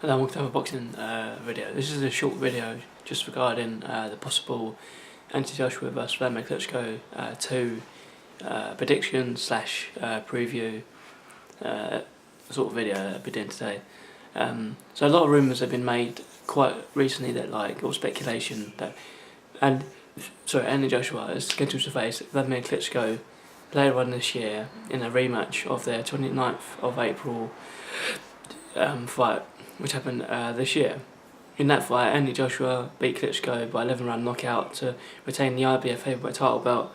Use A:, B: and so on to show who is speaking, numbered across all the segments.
A: Hello, welcome to a boxing video. This is a short video just regarding the possible anti-Joshua vs Wladimir Klitschko 2 prediction slash preview sort of video that I'll be doing today. So a lot of rumours have been made quite recently that or speculation that Anthony Joshua is scheduled to face Wladimir Klitschko later on this year in a rematch of their 29th of April fight, which happened this year. In that fight, Anthony Joshua beat Klitschko by 11-round knockout to retain the IBF heavyweight title belt,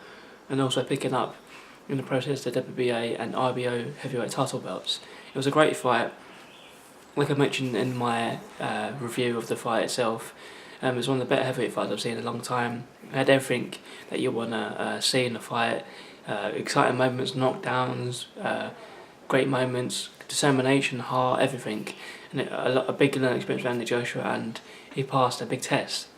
A: and also picking up in the process the WBA and IBO heavyweight title belts. It was a great fight. Like I mentioned in my review of the fight itself, it was one of the better heavyweight fights I've seen in a long time. It had everything that you want to see in the fight. Exciting moments, knockdowns, great moments, determination, heart, everything. And a big learning experience for Anthony Joshua, and he passed a big test.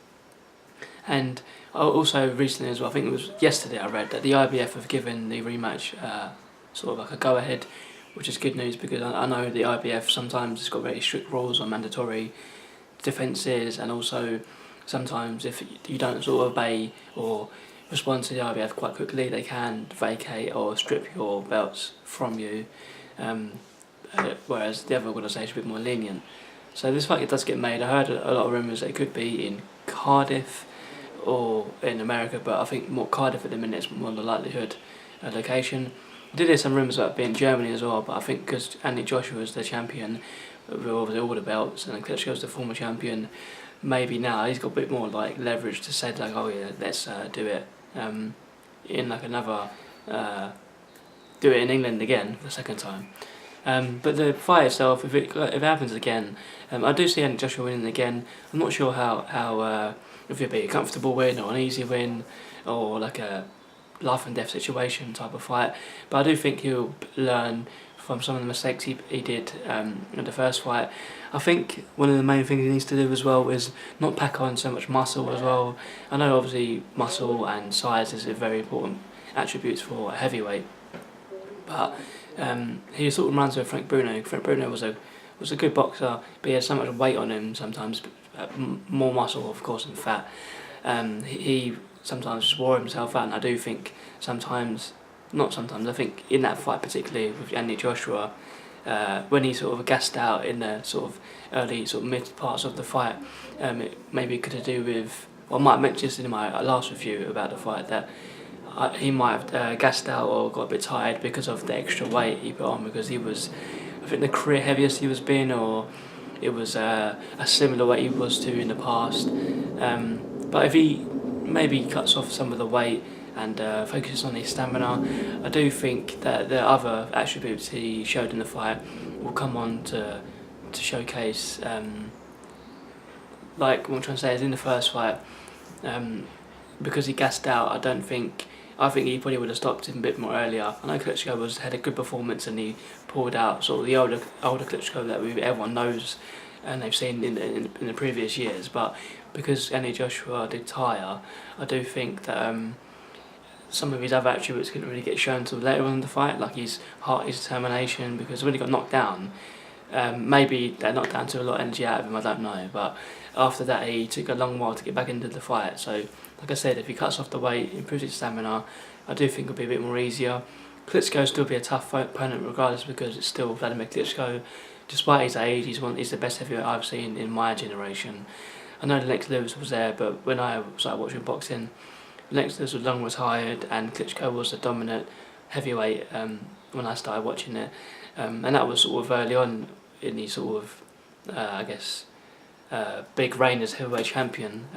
A: And also recently as well, I think it was yesterday, I read that the IBF have given the rematch sort of like a go-ahead, which is good news, because I know the IBF sometimes has got very strict rules on mandatory defences, and also sometimes if you don't sort of obey or respond to the IBF quite quickly, they can vacate or strip your belts from you, whereas the other organisation is a bit more lenient. So this fight does get made. I heard a lot of rumours that it could be in Cardiff or in America, but I think more Cardiff at the minute is more the likelihood location. I did hear some rumours about it being Germany as well, but I think because Anthony Joshua is the champion with obviously all the belts, and Klitschko is the former champion, maybe now he's got a bit more leverage to say oh yeah, let's do it in another do it in England again for the second time. But the fight itself, if it happens again, I do see Anthony Joshua winning again. I'm not sure how if it'd be a comfortable win or an easy win or like a life and death situation type of fight, but I do think he'll learn from some of the mistakes he did in the first fight. I think one of the main things he needs to do as well is not pack on so much muscle as well. I know obviously muscle and size is a very important attributes for a heavyweight, but he sort of reminds me of Frank Bruno. Frank Bruno was a good boxer, but he had so much weight on him sometimes, more muscle of course than fat. He sometimes just wore himself out, and I do think I think in that fight particularly with Anthony Joshua, when he sort of gassed out in the sort of early mid parts of the fight, it maybe could have to do with, I might have mentioned this in my last review about the fight, that he might have gassed out or got a bit tired because of the extra weight he put on, because he was, I think, the career heaviest he was being, or it was a similar weight he was to in the past. But if he maybe cuts off some of the weight and focuses on his stamina, I do think that the other attributes he showed in the fight will come on to showcase. Like what I'm trying to say is, in the first fight, because he gassed out, I think he probably would have stopped him a bit more earlier. I know Klitschko had a good performance, and he pulled out sort of the older Klitschko that everyone knows and they've seen in the previous years. But because Anthony Joshua did tire, I do think that some of his other attributes couldn't really get shown until later on in the fight, like his heart, his determination, because when he got knocked down, maybe that knocked down to a lot of energy out of him, I don't know, but after that he took a long while to get back into the fight. So like I said, if he cuts off the weight, improves his stamina, I do think it'll be a bit more easier. Klitschko will still be a tough opponent regardless, because it's still Wladimir Klitschko. Despite his age, he's the best heavyweight I've seen in my generation. I know Lennox Lewis was there, but when I started watching boxing, Lennox Lewis was long retired and Klitschko was the dominant heavyweight when I started watching it, and that was sort of early on in his sort of big reign as heavyweight champion.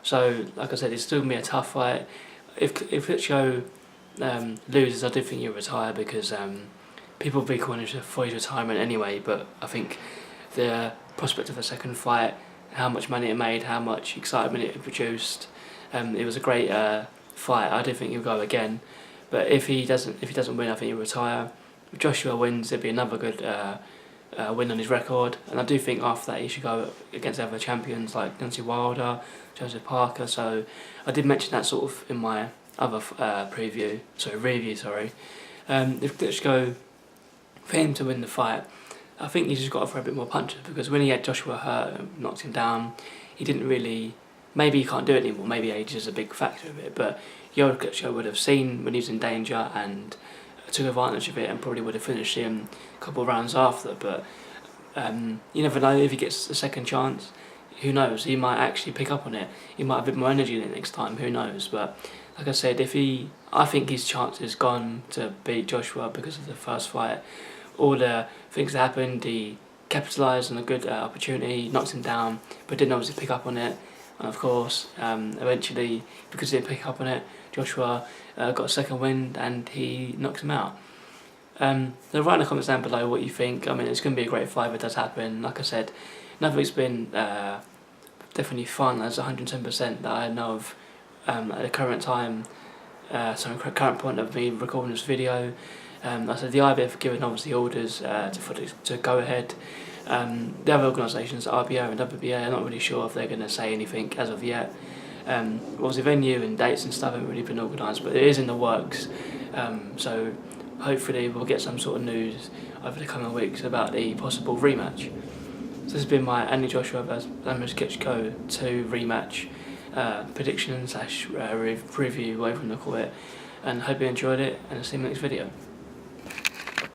A: So like I said, it's still going to be a tough fight. If Klitschko loses, I do think he'll retire, because people will be calling for his retirement anyway, but I think the prospect of a second fight, how much money it made, how much excitement it produced, it was a great fight. I do think he'll go again, but if he doesn't win, I think he'll retire. If Joshua wins, it'll be another good win on his record, and I do think after that he should go against other champions like Deontay Wilder, Joseph Parker. So I did mention that sort of in my other review. If Klitschko, for him to win the fight, I think he's just got to throw a bit more punches, because when he had Joshua hurt and knocked him down, he didn't really. Maybe he can't do it anymore. Maybe age is a big factor of it. But Klitschko would have seen when he was in danger and took advantage of it, and probably would have finished him a couple of rounds after. But you never know if he gets a second chance. Who knows? He might actually pick up on it. He might have a bit more energy in it next time. Who knows? But like I said, I think his chance is gone to beat Joshua because of the first fight. All the things that happened, he capitalised on a good opportunity, knocked him down, but didn't obviously pick up on it. And of course, eventually, because he didn't pick up on it, Joshua got a second wind and he knocked him out. So write in the comments down below what you think. I mean, it's going to be a great fight if it does happen. Like I said, nothing's been definitely finalised 110% that I know of at the current time. So current point of me recording this video. I said the IBF have given obviously orders to go ahead. The other organisations, RBO and WBA, I'm not really sure if they're going to say anything as of yet. Obviously venue and dates and stuff haven't really been organised, but it is in the works. So hopefully we'll get some sort of news over the coming weeks about the possible rematch. So this has been my Anthony Joshua vs Wladimir Klitschko 2 rematch prediction / review, whatever you want to call it, and hope you enjoyed it, and I'll see you in the next video.